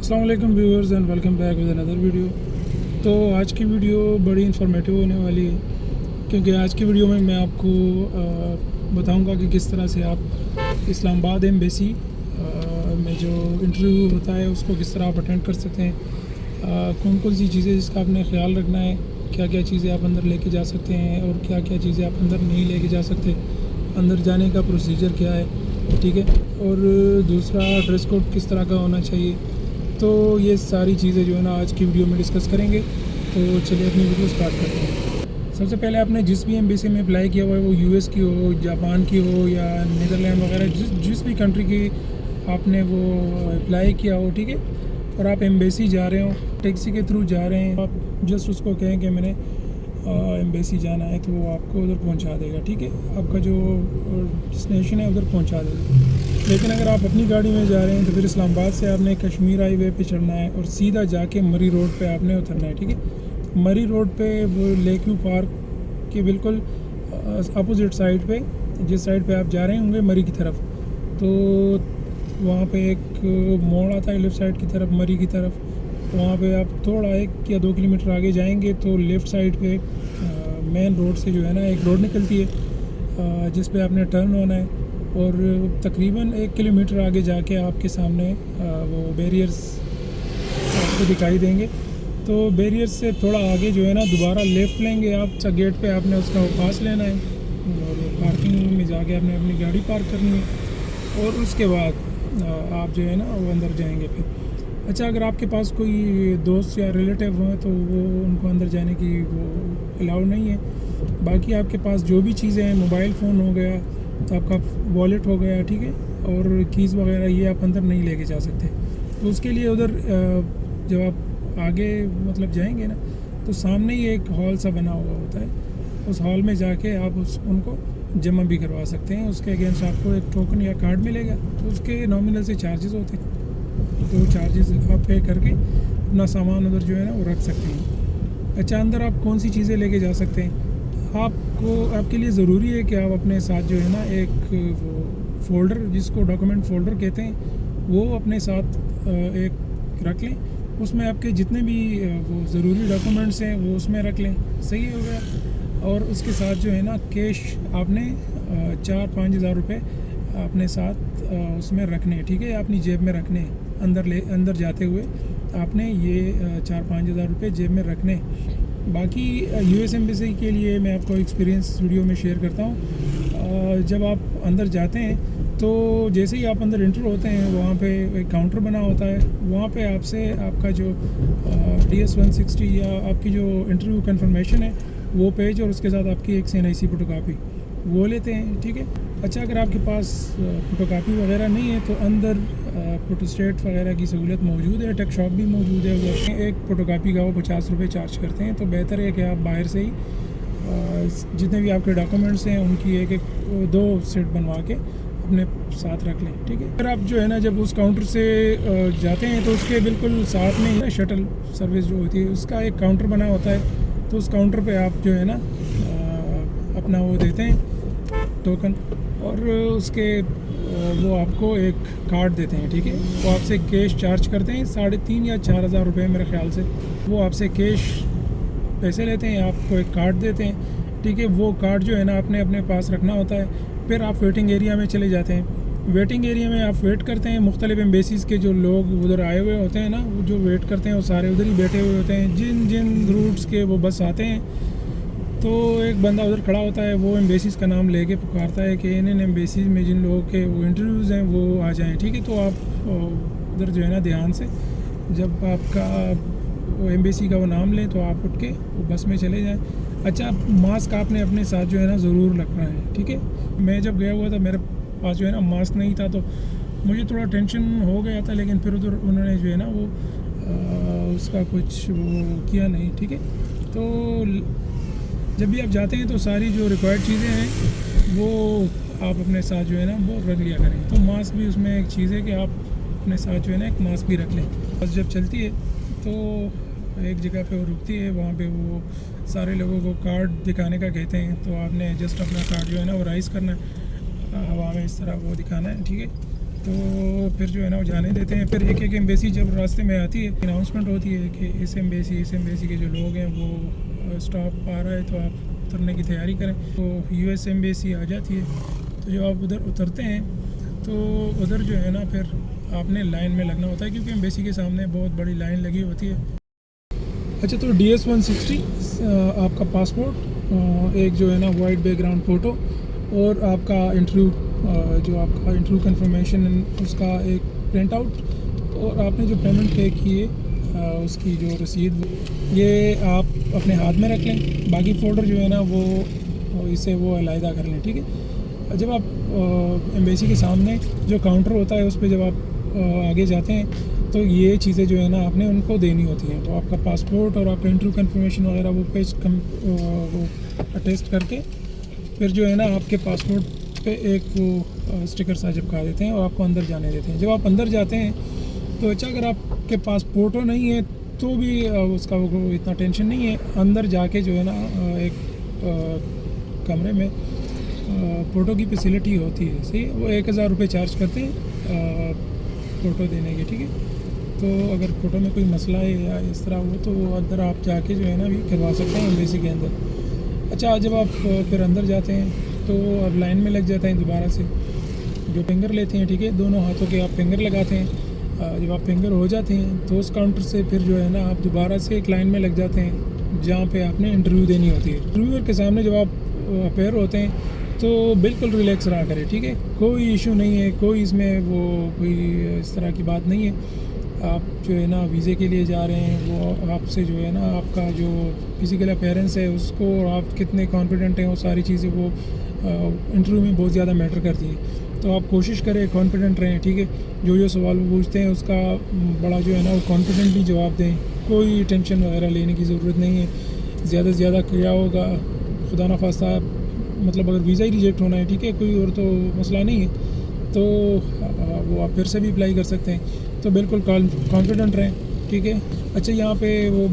अस्सलाम वालेकुम viewers and welcome back with another video. तो आज की वीडियो बड़ी इंफॉर्मेटिव होने वाली है, क्योंकि आज की वीडियो में मैं आपको बताऊंगा कि किस तरह से आप इस्लामाबाद एम्बेसी में जो इंटरव्यू होता है उसको किस तरह आप अटेंड कर सकते हैं, कौन कौन सी चीज़ें जिसका आपने ख्याल रखना है, क्या क्या चीज़ें आप अंदर लेके जा सकते हैं और क्या क्या चीज़ें आप अंदर नहीं लेके जा सकते, अंदर जाने का प्रोसीजर क्या है, ठीक है। और दूसरा, ड्रेस कोड किस तरह का होना चाहिए। तो ये सारी चीज़ें जो है ना आज की वीडियो में डिस्कस करेंगे। तो चलिए अपनी वीडियो स्टार्ट करते हैं। सबसे पहले आपने जिस भी एम्बेसी में अप्लाई किया हुआ है, वो यूएस की हो, जापान की हो या नीदरलैंड वगैरह, जिस भी कंट्री की आपने वो अप्लाई किया हो, ठीक है। और आप एम्बेसी जा रहे हो, टैक्सी के थ्रू जा रहे हैं, आप जस्ट उसको कहें कि मैंने एम्बेसी जाना है, तो वो आपको उधर पहुंचा देगा, ठीक है। आपका जो डेस्टिनेशन है उधर पहुंचा देगा। लेकिन अगर आप अपनी गाड़ी में जा रहे हैं तो फिर इस्लामाबाद से आपने कश्मीर हाईवे पे चढ़ना है और सीधा जाके मरी रोड पे आपने उतरना है, ठीक है। मरी रोड पे वो लेक व्यू पार्क के बिल्कुल अपोजिट साइड पे, जिस साइड पे आप जा रहे होंगे मरी की तरफ, तो वहाँ पे एक मोड़ आता है लेफ़्ट साइड की तरफ, मरी की तरफ। वहाँ पे आप थोड़ा 1 या 2 किलोमीटर आगे जाएंगे तो लेफ़्ट साइड पे मेन रोड से जो है ना एक रोड निकलती है, जिस पे आपने टर्न होना है। और तकरीबन 1 किलोमीटर आगे जाके आपके सामने वो बैरियर्स आपको दिखाई देंगे। तो बैरियर्स से थोड़ा आगे जो है ना दोबारा लेफ़्ट लेंगे आप, गेट पे आपने उसका पास लेना है और पार्किंग में जाके आपने अपनी गाड़ी पार्क करनी है और उसके बाद आप जो है ना वो अंदर जाएंगे। फिर अच्छा, अगर आपके पास कोई दोस्त या रिलेटिव हो तो वो उनको अंदर जाने की वो अलाउ नहीं है। बाकी आपके पास जो भी चीज़ें हैं, मोबाइल फ़ोन हो गया, आपका वॉलेट हो गया, ठीक है, और कीज़ वगैरह, ये आप अंदर नहीं लेके जा सकते। तो उसके लिए उधर जब आप आगे मतलब जाएंगे ना, तो सामने ही एक हॉल सा बना हुआ होता है, उस हॉल में जाके आप उनको जमा भी करवा सकते हैं। उसके अगेंस्ट आपको एक टोकन या कार्ड मिलेगा, तो उसके नॉमिनल से चार्जेस होते हैं, तो चार्जेस आप पे करके अपना सामान उधर जो है ना वो रख सकते हैं। अच्छा, अंदर आप कौन सी चीज़ें लेके जा सकते हैं, आपके लिए ज़रूरी है कि आप अपने साथ जो है ना एक फ़ोल्डर, जिसको डॉक्यूमेंट फ़ोल्डर कहते हैं, वो अपने साथ एक रख लें। उसमें आपके जितने भी वो ज़रूरी डॉक्यूमेंट्स हैं वो उसमें रख लें, सही हो गया। और उसके साथ जो है ना कैश आपने 4-5 हज़ार रुपये अपने साथ उसमें रखने हैं, ठीक है, अपनी जेब में रखने हैं। अंदर जाते हुए आपने ये 4-5 हज़ार रुपये जेब में रखने। बाकी यूएस एम्बेसी के लिए मैं आपको एक्सपीरियंस वीडियो में शेयर करता हूँ। जब आप अंदर जाते हैं तो जैसे ही आप अंदर इंटर होते हैं, वहाँ पे एक काउंटर बना होता है, वहाँ पे आपसे आपका जो DS-160 या आपकी जो इंटरव्यू कंफर्मेशन है वो पेज और उसके साथ आपकी एक CNIC फोटोकॉपी वो लेते हैं, ठीक है। अच्छा, अगर आपके पास फ़ोटोकॉपी वगैरह नहीं है तो अंदर फोटोस्टेट वगैरह की सहूलियत मौजूद है, टेक शॉप भी मौजूद है। वो एक फ़ोटोकॉपी का वो 50 रुपये चार्ज करते हैं। तो बेहतर है कि आप बाहर से ही जितने भी आपके डॉक्यूमेंट्स हैं उनकी एक 2 सेट बनवा के अपने साथ रख लें, ठीक है। अगर आप जो है ना जब उस काउंटर से जाते हैं तो उसके बिल्कुल साथ में ही शटल सर्विस जो होती है उसका एक काउंटर बना होता है, तो उस काउंटर पे आप जो है ना अपना वो देते हैं टोकन, और उसके वो आपको एक कार्ड देते हैं, ठीक है। वो आपसे कैश चार्ज करते हैं 3.5 या 4 हज़ार रुपये मेरे ख्याल से। वो आपसे कैश पैसे लेते हैं, आपको एक कार्ड देते हैं, ठीक है। वो कार्ड जो है ना आपने अपने पास रखना होता है। फिर आप वेटिंग एरिया में चले जाते हैं। वेटिंग एरिया में आप वेट करते हैं। मुख्तलिफ एम्बेसीज़ के जो लोग उधर आए हुए होते हैं ना, वो जो वेट करते हैं वो सारे उधर ही बैठे हुए होते हैं। जिन जिन रूट्स के वो बस आते हैं, तो एक बंदा उधर खड़ा होता है, वो एम्बेसीज़ का नाम लेके पुकारता है कि इन एम्बेसीज़ में जिन लोगों के वो इंटरव्यूज़ हैं वो आ जाएं, ठीक है। तो आप उधर जो है ना ध्यान से जब आपका वो एम्बेसी का वो नाम लें तो आप उठ के वो बस में चले जाएं। अच्छा, मास्क आपने अपने साथ जो है ना ज़रूर रखना है, ठीक है। मैं जब गया हुआ था मेरे पास जो है ना मास्क नहीं था, तो मुझे थोड़ा टेंशन हो गया था, लेकिन फिर उधर उन्होंने जो है ना वो उसका कुछ वो किया नहीं, ठीक है। तो जब भी आप जाते हैं तो सारी जो रिक्वायर्ड चीज़ें हैं वो आप अपने साथ जो है ना वो रख लिया करें। तो मास्क भी उसमें एक चीज़ है कि आप अपने साथ जो है ना एक मास्क भी रख लें। बस जब चलती है तो एक जगह पे वो रुकती है, वहाँ पे वो सारे लोगों को कार्ड दिखाने का कहते हैं। तो आपने जस्ट अपना कार्ड जो है ना वो राइज़ करना है, हवा में इस तरह वो दिखाना है, ठीक है। तो फिर जो है ना वो जाने देते हैं। फिर एक एक एम्बेसी जब रास्ते में आती है, अनाउंसमेंट होती है कि इस एम्बेसी के जो लोग हैं वो स्टॉप आ रहा है, तो आप उतरने की तैयारी करें। तो यूएस एम्बेसी आ जाती है, तो जब आप उधर उतरते हैं तो उधर जो है ना फिर आपने लाइन में लगना होता है, क्योंकि एम्बेसी के सामने बहुत बड़ी लाइन लगी होती है। अच्छा, तो DS-160 आपका पासपोर्ट, एक जो है ना वाइट बैकग्राउंड फ़ोटो, और आपका इंटरव्यू जो आपका इंटरव्यू कंफर्मेशन उसका एक प्रिंट आउट, और आपने जो पेमेंट पे की है उसकी जो रसीद, ये आप अपने हाथ में रख लें। बाकी फ़ोल्डर जो है ना वो इसे वो अलहदा कर लें, ठीक है। जब आप एम्बेसी के सामने जो काउंटर होता है उस पर जब आप आगे जाते हैं तो ये चीज़ें जो है ना आपने उनको देनी होती हैं। तो आपका पासपोर्ट और आपका इंटरव्यू कंफर्मेशन वगैरह वो पेज वो अटेस्ट करके फिर जो है ना आपके पासपोर्ट पे एक वो स्टिकर सा चिपका देते हैं और आपको अंदर जाने देते हैं। जब आप अंदर जाते हैं तो अच्छा, अगर आपके पास फ़ोटो नहीं है तो भी उसका वो इतना टेंशन नहीं है। अंदर जाके जो है ना एक कमरे में फ़ोटो की फैसिलिटी होती है, सही। वो 1000 रुपये चार्ज करते हैं फ़ोटो देने के, ठीक है। तो अगर फ़ोटो में कोई मसला है या इस तरह हो तो वो अंदर आप जाके जो है ना भी करवा सकते हैं एम्बेसी के अंदर। अच्छा, जब आप फिर अंदर जाते हैं तो अब लाइन में लग जाते हैं दोबारा से, जो फिंगर लेते हैं, ठीक है। दोनों हाथों के आप फिंगर लगाते हैं। जब आप फिंगर हो जाते हैं तो उस काउंटर से फिर जो है ना आप दोबारा से एक लाइन में लग जाते हैं जहाँ पे आपने इंटरव्यू देनी होती है। इंटरव्यूअर के सामने जब आप अपेयर होते हैं तो बिल्कुल रिलैक्स रहा करें, ठीक है। कोई इशू नहीं है, कोई इसमें वो कोई इस तरह की बात नहीं है। आप जो है ना वीज़े के लिए जा रहे हैं, वो आपसे जो है ना आपका जो फिज़िकल अपीयरेंस है उसको, और आप कितने कॉन्फिडेंट हैं, वो सारी चीज़ें वो इंटरव्यू में बहुत ज़्यादा मैटर करती है। तो आप कोशिश करें कॉन्फिडेंट रहें, ठीक है। जो सवाल वो पूछते हैं उसका बड़ा जो है ना वो कॉन्फिडेंटली जवाब दें। कोई टेंशन वगैरह लेने की ज़रूरत नहीं है। ज़्यादा से ज़्यादा क्या होगा, खुदा ना खास्ता, मतलब अगर वीज़ा ही रिजेक्ट होना है, ठीक है, कोई और तो मसला नहीं है, तो वो आप फिर से भी अप्लाई कर सकते हैं। तो बिल्कुल कॉन्फिडेंट रहें, ठीक है। अच्छा, यहाँ पे वो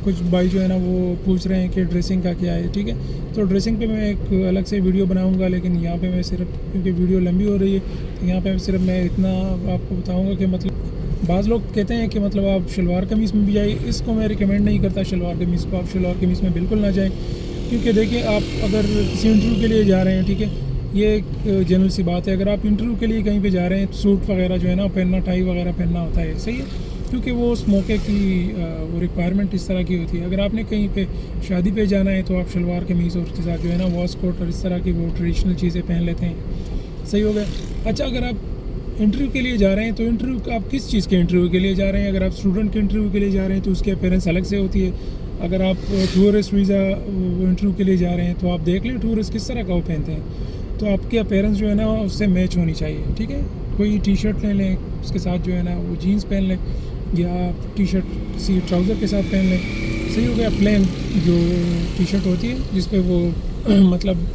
कुछ भाई जो है ना वो पूछ रहे हैं कि ड्रेसिंग का क्या है, ठीक है। तो ड्रेसिंग पे मैं एक अलग से वीडियो बनाऊंगा, लेकिन यहाँ पे मैं सिर्फ, क्योंकि वीडियो लंबी हो रही है, तो यहाँ पे सिर्फ मैं इतना आपको बताऊँगा कि मतलब बाज़ लोग कहते हैं कि मतलब आप शलवार कमीज़ में भी जाइए। इसको मैं रिकमेंड नहीं करता, शलवार कमीज़ को। आप शलवार कमीज़ में बिल्कुल ना जाएँ, क्योंकि देखिए आप अगर किसी इंटरव्यू के लिए जा रहे हैं, ठीक है, ये एक जनरल सी बात है। अगर आप इंटरव्यू के लिए कहीं पे जा रहे हैं, सूट वगैरह जो है ना पहनना, टाई वगैरह पहनना होता है, सही है, क्योंकि वो उस मौके की वो रिक्वायरमेंट इस तरह की होती है। अगर आपने कहीं पे शादी पे जाना है तो आप शलवार कमीज़ और उसके साथ जो है ना वॉस कोट और इस तरह की वो ट्रेडिशनल चीज़ें पहन लेते हैं, सही हो गया। अच्छा, अगर आप इंटरव्यू के लिए जा रहे हैं तो इंटरव्यू आप किस चीज़ के इंटरव्यू के लिए जा रहे हैं? अगर आप स्टूडेंट के इंटरव्यू के लिए जा रहे हैं तो उसकी अपीयरेंस अलग से होती है। अगर आप टूरिस्ट वीज़ा इंटरव्यू के लिए जा रहे हैं तो आप देख लें टूरिस्ट किस तरह का वो पहनते हैं, तो आपकी अपीयरेंस जो है ना उससे मैच होनी चाहिए, ठीक है। कोई टी शर्ट ले लें, उसके साथ जो है ना वो जीन्स पहन लें, या टी शर्ट किसी ट्राउज़र के साथ पहन लें, सही हो गया। प्लेन जो टी शर्ट होती है जिस पे वो मतलब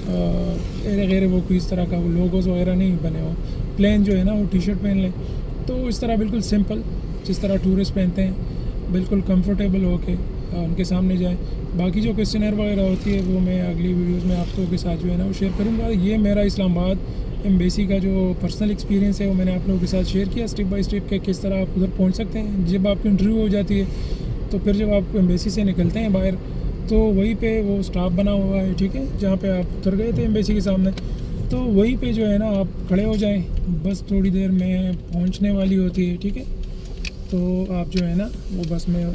वगैरह वो कोई इस तरह का वो लोगोस वगैरह नहीं बने हो, प्लेन जो है ना वो टी शर्ट पहन लें। तो इस तरह बिल्कुल सिंपल, जिस तरह टूरिस्ट पहनते हैं, बिल्कुल कंफर्टेबल होके उनके सामने जाएं। बाकी जो क्वेश्चनर वगैरह होती है वो मैं अगली वीडियोज़ में आपको के साथ जो है ना वो शेयर करूँगा। ये मेरा इस्लामाबाद एम्बेसी का जो पर्सनल एक्सपीरियंस है वो मैंने आप लोगों के साथ शेयर किया, स्टेप बाय स्टेप के किस तरह आप उधर पहुँच सकते हैं। जब आपकी इंटरव्यू हो जाती है तो फिर जब आप एम्बेसी से निकलते हैं बाहर, तो वहीं पे वो स्टाफ बना हुआ है, ठीक है, जहाँ पे आप उतर गए थे एम्बेसी के सामने, तो वहीं पे जो है ना आप खड़े हो जाएं। बस थोड़ी देर में पहुँचने वाली होती है, ठीक है। तो आप जो है ना वो बस में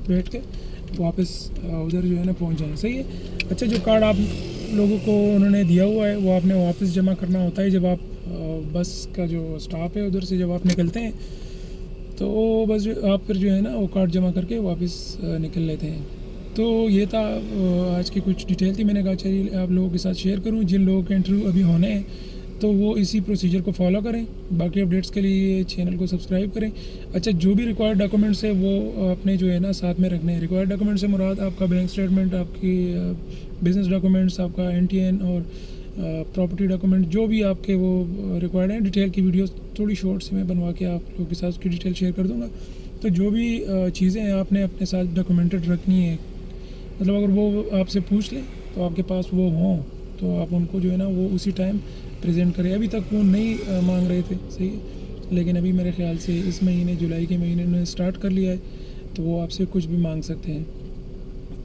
बैठ के वापस उधर जो है ना पहुँच जाएं, सही है। अच्छा, जो कार्ड आप लोगों को उन्होंने दिया हुआ है वो आपने वापस जमा करना होता है। जब आप बस का जो स्टॉप है उधर से जब आप निकलते हैं तो बस आप फिर जो है ना वो कार्ड जमा करके वापस निकल लेते हैं। तो ये था आज की कुछ डिटेल थी, मैंने कहा चलिए आप लोगों के साथ शेयर करूं। जिन लोगों के इंटरव्यू अभी होने हैं तो वो इसी प्रोसीजर को फॉलो करें। बाकी अपडेट्स के लिए चैनल को सब्सक्राइब करें। अच्छा, जो भी रिक्वायर्ड डॉक्यूमेंट्स है वो आपने जो है ना साथ में रखने हैं। रिक्वायर्ड डॉक्यूमेंट से मुराद आपका बैंक स्टेटमेंट, आपकी बिजनेस डॉक्यूमेंट्स, आपका NTN और प्रॉपर्टी डॉक्यूमेंट, जो भी आपके वो रिक्वायर्ड हैं। डिटेल की वीडियो थोड़ी शॉर्ट से मैं बनवा के आप लोगों के साथ उसकी डिटेल शेयर कर दूँगा। तो जो भी चीज़ें हैं आपने अपने साथ डॉक्यूमेंटेड रखनी है, मतलब अगर वो आपसे पूछ लें तो आपके पास वो हों तो आप उनको जो है ना वो उसी टाइम प्रेजेंट करें। अभी तक वो नहीं मांग रहे थे, सही है, लेकिन अभी मेरे ख्याल से इस महीने जुलाई के महीने उन्होंने स्टार्ट कर लिया है, तो वो आपसे कुछ भी मांग सकते हैं।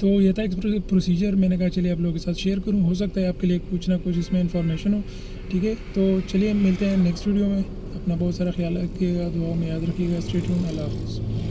तो ये था एक प्रोसीजर, मैंने कहा चलिए आप लोगों के साथ शेयर करूं, हो सकता है आपके लिए कुछ ना कुछ इसमें इन्फॉर्मेशन हो। ठीक है, तो चलिए मिलते हैं नेक्स्ट वीडियो में। अपना बहुत सारा ख्याल रखिएगा, दुआ में याद रखिएगा। स्टे ट्यून्ड, अल्लाह हाफ़िज़।